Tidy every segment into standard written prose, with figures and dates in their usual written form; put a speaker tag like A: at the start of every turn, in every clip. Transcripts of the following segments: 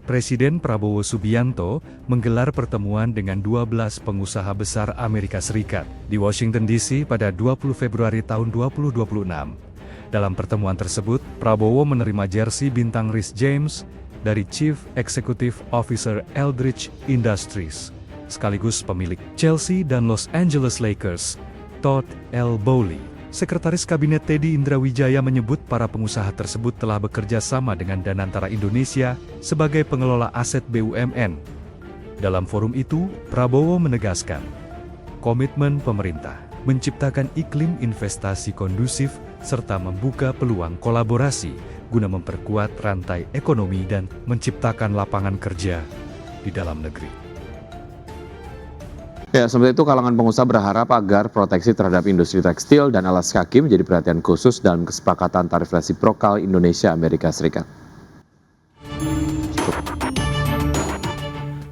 A: Presiden Prabowo Subianto menggelar pertemuan dengan 12 pengusaha besar Amerika Serikat di Washington DC pada 20 Februari tahun 2026. Dalam pertemuan tersebut, Prabowo menerima jersey bintang Rhys James dari Chief Executive Officer Eldridge Industries, sekaligus pemilik Chelsea dan Los Angeles Lakers, Todd L. Bowley. Sekretaris Kabinet Teddy Indrawijaya menyebut para pengusaha tersebut telah bekerja sama dengan Danantara Indonesia sebagai pengelola aset BUMN. Dalam forum itu, Prabowo menegaskan komitmen pemerintah menciptakan iklim investasi kondusif serta membuka peluang kolaborasi guna memperkuat rantai ekonomi dan menciptakan lapangan kerja di dalam negeri.
B: Ya, seperti itu kalangan pengusaha berharap agar proteksi terhadap industri tekstil dan alas kaki menjadi perhatian khusus dalam kesepakatan tarif resiprokal Indonesia-Amerika Serikat.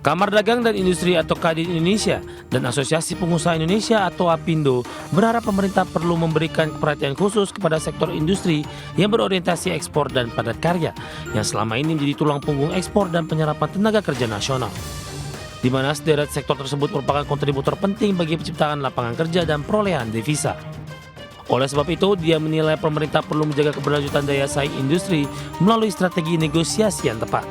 C: Kamar Dagang dan Industri atau Kadin Indonesia dan Asosiasi Pengusaha Indonesia atau APindo berharap pemerintah perlu memberikan perhatian khusus kepada sektor industri yang berorientasi ekspor dan padat karya yang selama ini menjadi tulang punggung ekspor dan penyerapan tenaga kerja nasional, di mana sederet sektor tersebut merupakan kontributor penting bagi penciptaan lapangan kerja dan perolehan devisa. Oleh sebab itu, dia menilai pemerintah perlu menjaga keberlanjutan daya saing industri melalui strategi negosiasi yang tepat.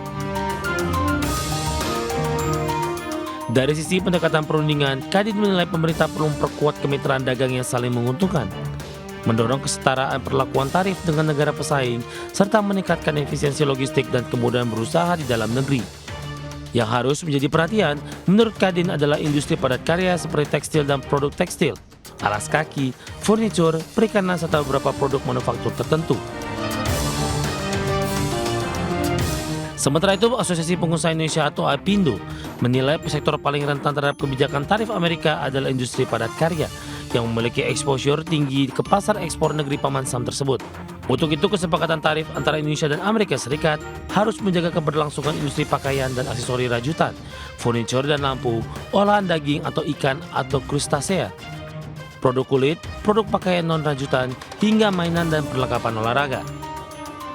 C: Dari sisi pendekatan perundingan, Kadin menilai pemerintah perlu memperkuat kemitraan dagang yang saling menguntungkan, mendorong kesetaraan perlakuan tarif dengan negara pesaing, serta meningkatkan efisiensi logistik dan kemudahan berusaha di dalam negeri. Yang harus menjadi perhatian, menurut Kadin adalah industri padat karya seperti tekstil dan produk tekstil, alas kaki, furnitur, perikanan, serta beberapa produk manufaktur tertentu. Sementara itu, Asosiasi Pengusaha Indonesia atau APindo menilai sektor paling rentan terhadap kebijakan tarif Amerika adalah industri padat karya yang memiliki exposure tinggi ke pasar ekspor negeri paman Sam tersebut. Untuk itu, kesepakatan tarif antara Indonesia dan Amerika Serikat harus menjaga keberlangsungan industri pakaian dan aksesori rajutan, furnitur dan lampu, olahan daging atau ikan atau krustasea, produk kulit, produk pakaian non-rajutan, hingga mainan dan perlengkapan olahraga.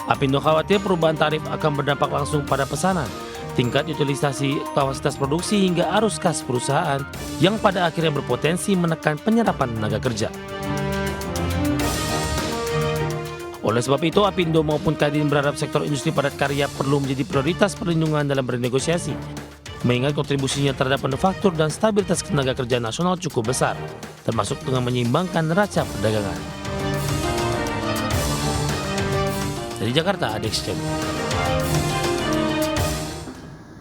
C: APindo khawatir perubahan tarif akan berdampak langsung pada pesanan, tingkat utilisasi kapasitas produksi hingga arus kas perusahaan yang pada akhirnya berpotensi menekan penyerapan tenaga kerja. Oleh sebab itu, APindo maupun Kadin berharap sektor industri padat karya perlu menjadi prioritas perlindungan dalam bernegosiasi, mengingat kontribusinya terhadap manufaktur dan stabilitas tenaga kerja nasional cukup besar, termasuk dengan menyeimbangkan neraca perdagangan. Dari Jakarta, Adex Chen.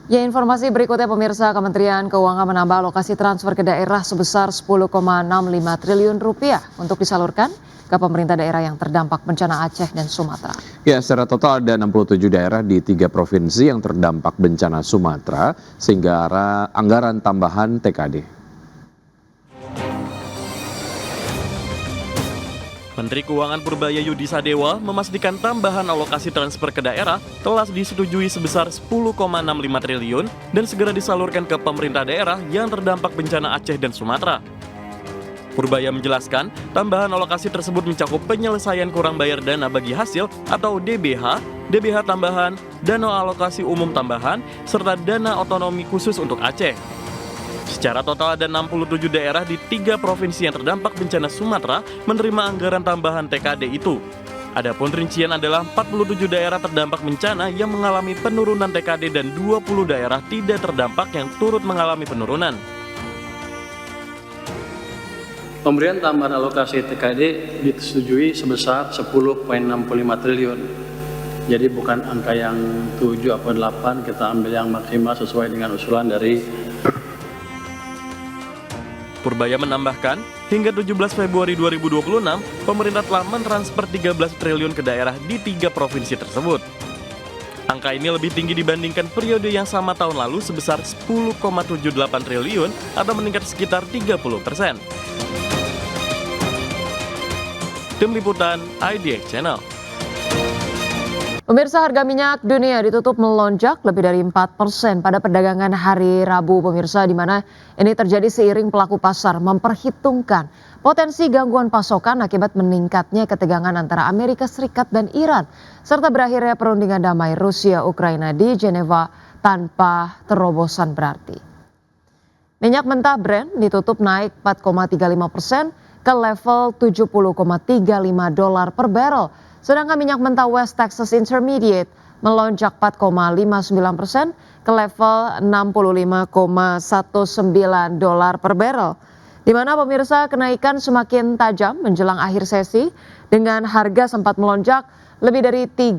D: Ya, informasi berikutnya pemirsa, Kementerian Keuangan menambah alokasi transfer ke daerah sebesar 10,65 triliun rupiah untuk disalurkan ke pemerintah daerah yang terdampak bencana Aceh dan Sumatera.
B: Ya, secara total ada 67 daerah di 3 provinsi yang terdampak bencana Sumatera sehingga anggaran tambahan TKD.
E: Menteri Keuangan Purbayayudi Sadewa memastikan tambahan alokasi transfer ke daerah telah disetujui sebesar 10,65 triliun dan segera disalurkan ke pemerintah daerah yang terdampak bencana Aceh dan Sumatera. Purbaya menjelaskan, tambahan alokasi tersebut mencakup penyelesaian kurang bayar dana bagi hasil atau DBH, DBH tambahan, dana alokasi umum tambahan, serta dana otonomi khusus untuk Aceh. Secara total ada 67 daerah di 3 provinsi yang terdampak bencana Sumatera menerima anggaran tambahan TKD itu. Adapun rincian adalah 47 daerah terdampak bencana yang mengalami penurunan TKD dan 20 daerah tidak terdampak yang turut mengalami penurunan.
F: Pemberian tambahan alokasi TKD disetujui sebesar 10,65 triliun. Jadi bukan angka yang 7 atau 8, kita ambil yang maksimal sesuai dengan usulan dari
E: Purbaya menambahkan, hingga 17 Februari 2026, pemerintah telah mentransfer 13 triliun ke daerah di 3 provinsi tersebut. Angka ini lebih tinggi dibandingkan periode yang sama tahun lalu sebesar 10,78 triliun atau meningkat sekitar 30%. Tim Liputan IDX Channel.
D: Pemirsa, harga minyak dunia ditutup melonjak lebih dari 4% pada perdagangan hari Rabu, pemirsa, di mana ini terjadi seiring pelaku pasar memperhitungkan potensi gangguan pasokan akibat meningkatnya ketegangan antara Amerika Serikat dan Iran, serta berakhirnya perundingan damai Rusia-Ukraina di Jenewa tanpa terobosan berarti. Minyak mentah Brent ditutup naik 4,35% ke level $70,35 per barrel. Sedangkan minyak mentah West Texas Intermediate melonjak 4,59% ke level $65,19 per barrel. Di mana pemirsa kenaikan semakin tajam menjelang akhir sesi dengan harga sempat melonjak lebih dari $3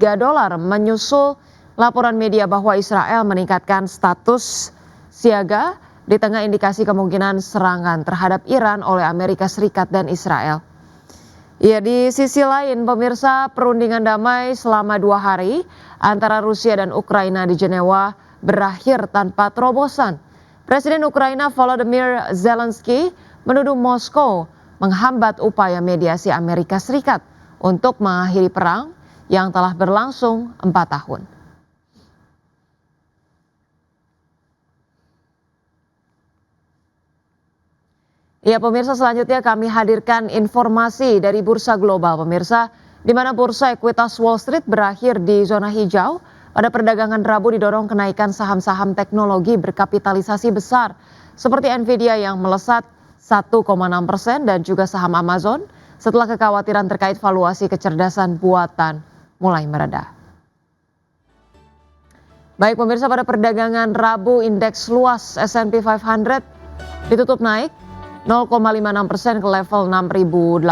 D: menyusul laporan media bahwa Israel meningkatkan status siaga di tengah indikasi kemungkinan serangan terhadap Iran oleh Amerika Serikat dan Israel. Ya, di sisi lain, pemirsa, perundingan damai selama 2 hari antara Rusia dan Ukraina di Jenewa berakhir tanpa terobosan. Presiden Ukraina Volodymyr Zelensky menuduh Moskow menghambat upaya mediasi Amerika Serikat untuk mengakhiri perang yang telah berlangsung 4 tahun. Ya pemirsa, selanjutnya kami hadirkan informasi dari Bursa Global pemirsa, di mana bursa ekuitas Wall Street berakhir di zona hijau. Pada perdagangan Rabu didorong kenaikan saham-saham teknologi berkapitalisasi besar seperti Nvidia yang melesat 1,6% dan juga saham Amazon setelah kekhawatiran terkait valuasi kecerdasan buatan mulai mereda. Baik pemirsa, pada perdagangan Rabu indeks luas S&P 500 ditutup naik 0,56% ke level 6.881.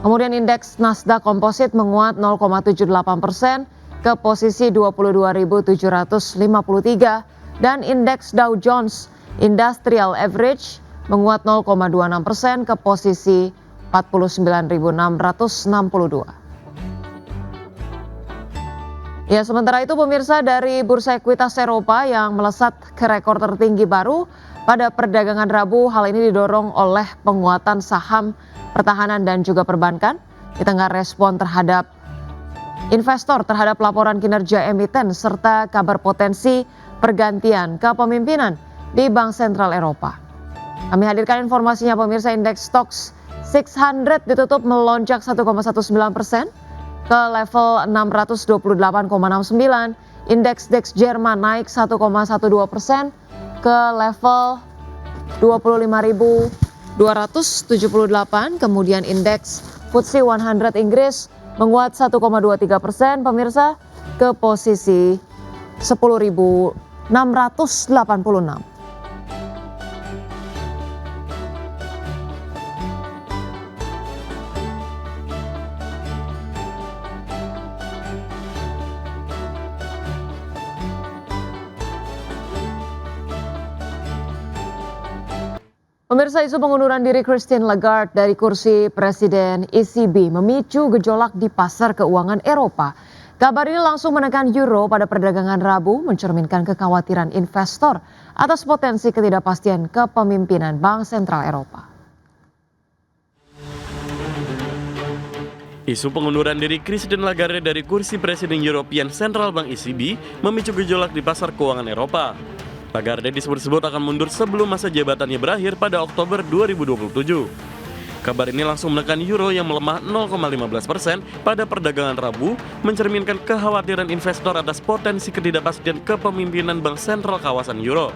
D: Kemudian indeks Nasdaq Composite menguat 0,78% ke posisi 22.753 dan indeks Dow Jones Industrial Average menguat 0,26% ke posisi 49.662. Ya, sementara itu pemirsa, dari bursa ekuitas Eropa yang melesat ke rekor tertinggi baru pada perdagangan Rabu, hal ini didorong oleh penguatan saham pertahanan dan juga perbankan di tengah respon terhadap investor terhadap laporan kinerja emiten serta kabar potensi pergantian kepemimpinan di Bank Sentral Eropa. Kami hadirkan informasinya pemirsa, indeks STOXX 600 ditutup melonjak 1,19% ke level 628,69. Indeks DAX Jerman naik 1,12% ke level 25.278. Kemudian indeks FTSE 100 Inggris menguat 1,23% pemirsa ke posisi 10.686. Pemirsa, isu pengunduran diri Christine Lagarde dari kursi Presiden ECB memicu gejolak di pasar keuangan Eropa. Kabar ini langsung menekan euro pada perdagangan Rabu, mencerminkan kekhawatiran investor atas potensi ketidakpastian kepemimpinan Bank Sentral Eropa.
E: Isu pengunduran diri Christine Lagarde dari kursi Presiden European Central Bank ECB memicu gejolak di pasar keuangan Eropa. Lagarde disebut-sebut akan mundur sebelum masa jabatannya berakhir pada Oktober 2027. Kabar ini langsung menekan euro yang melemah 0,15% pada perdagangan Rabu, mencerminkan kekhawatiran investor atas potensi ketidakpastian kepemimpinan Bank Sentral kawasan euro.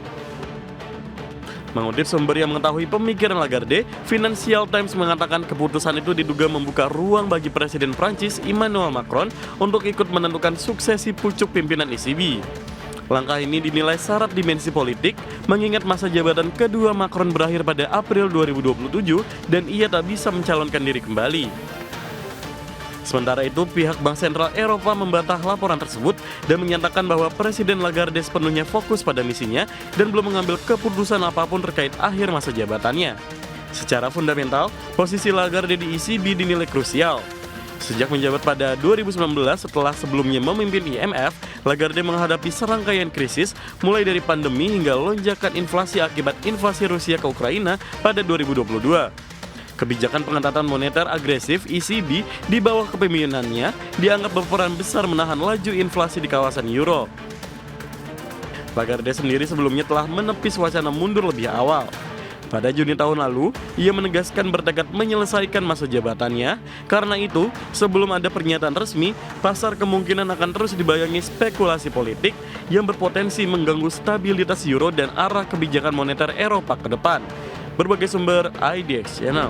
E: Mengutip sumber yang mengetahui pemikiran Lagarde, Financial Times mengatakan keputusan itu diduga membuka ruang bagi Presiden Prancis Emmanuel Macron untuk ikut menentukan suksesi pucuk pimpinan ECB. Langkah ini dinilai syarat dimensi politik, mengingat masa jabatan kedua Macron berakhir pada April 2027 dan ia tak bisa mencalonkan diri kembali. Sementara itu, pihak Bank Sentral Eropa membantah laporan tersebut dan menyatakan bahwa Presiden Lagarde sepenuhnya fokus pada misinya dan belum mengambil keputusan apapun terkait akhir masa jabatannya. Secara fundamental, posisi Lagarde di ECB dinilai krusial. Sejak menjabat pada 2019 setelah sebelumnya memimpin IMF, Lagarde menghadapi serangkaian krisis mulai dari pandemi hingga lonjakan inflasi akibat invasi Rusia ke Ukraina pada 2022. Kebijakan pengetatan moneter agresif ECB di bawah kepemimpinannya dianggap berperan besar menahan laju inflasi di kawasan euro. Lagarde sendiri sebelumnya telah menepis wacana mundur lebih awal. Pada Juni tahun lalu, ia menegaskan bertekad menyelesaikan masa jabatannya. Karena itu, sebelum ada pernyataan resmi, pasar kemungkinan akan terus dibayangi spekulasi politik yang berpotensi mengganggu stabilitas euro dan arah kebijakan moneter Eropa ke depan. Berbagai sumber IDX Channel.